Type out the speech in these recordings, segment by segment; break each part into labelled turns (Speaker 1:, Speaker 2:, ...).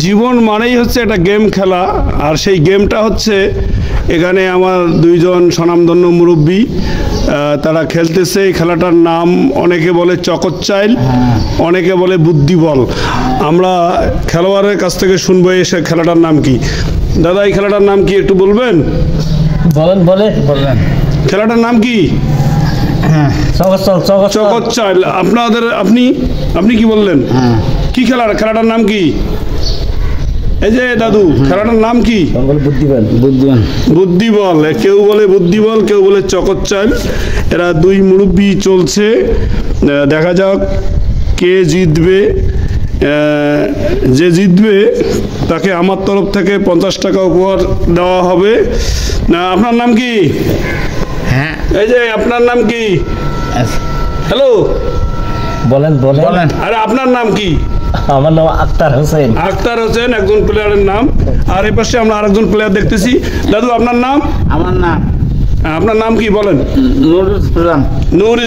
Speaker 1: জীবন মানেই হচ্ছে একটা গেম খেলা, আর সেই গেমটা হচ্ছে এখানে আমার দুইজন স্বনামধন্য মুরব্বী তারা খেলতেছে। এই খেলাটার নাম অনেকে বলে চকচ্চাইল, অনেকে বলে বুদ্ধিবল। আমরা খেলোয়াড়ের কাছ থেকে শুনবো এই খেলাটার নাম কি। দাদা, এই খেলাটার নাম কি একটু বলবেন?
Speaker 2: বলেন।
Speaker 1: খেলাটার নাম কি? চকচ্চাইল। আপনি কি বললেন? কি খেলাটার নাম কি? এই যে দাদু, খেলাটার নাম কি? বুদ্ধিবল। কেউ বলে বুদ্ধিবল, কেউ বলে চকচ্চাইল। এরা দুই মুরব্বী চলছে, দেখা যাক কে জিতবে। যে জিতবে তাকে আমার তরফ থেকে 50 টাকা উপহার দেওয়া হবে। না, আপনার নাম কি?
Speaker 2: হ্যাঁ,
Speaker 1: এই যে আপনার নাম কি? হ্যালো,
Speaker 2: বলেন।
Speaker 1: আরে আপনার নাম কি?
Speaker 2: আমার নাম আক্তার হোসেন।
Speaker 1: আক্তার হোসেন একজন প্লেয়ারের নাম। আর এই পাশে আমরা আরেকজন প্লেয়ার দেখতেছি। দাদু, আপনার নাম? আপনার নাম কি বলেন? নূর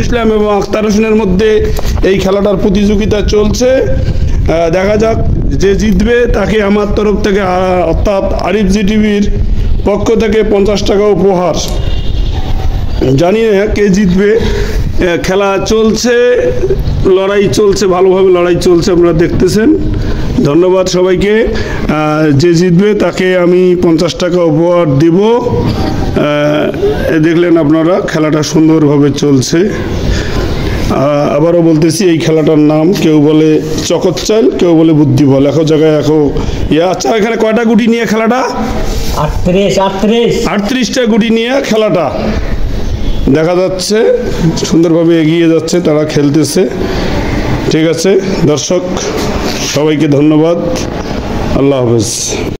Speaker 1: ইসলাম এবং আক্তার হোসেনের মধ্যে এই খেলাটার প্রতিযোগিতা চলছে। দেখা যাক যে জিতবে তাকে আমার তরফ থেকে, অর্থাৎ আরিফ জি টিভির পক্ষ থেকে 50 টাকা উপহার। জানি না কে জিতবে। খেলা চলছে, লড়াই চলছে, ভালোভাবে লড়াই চলছে, আপনারা দেখতেছেন। ধন্যবাদ সবাইকে। যে জিতবে তাকে আমি 50 টাকা উপহার দিব। দেখলেন আপনারা, খেলাটা সুন্দরভাবে চলছে। আবারও বলতেছি, এই খেলাটার নাম কেউ বলে চকচ্চাইল, কেউ বলে বুদ্ধিবল। এখন জায়গায় আচ্ছা, এখানে কয়টা গুটি নিয়ে খেলাটা? 38টা গুটি নিয়ে খেলাটা দেখা যাচ্ছে। সুন্দরভাবে এগিয়ে যাচ্ছে, তারা খেলতেছে। ঠিক আছে দর্শক, সবাইকে ধন্যবাদ। আল্লাহ হাফেজ।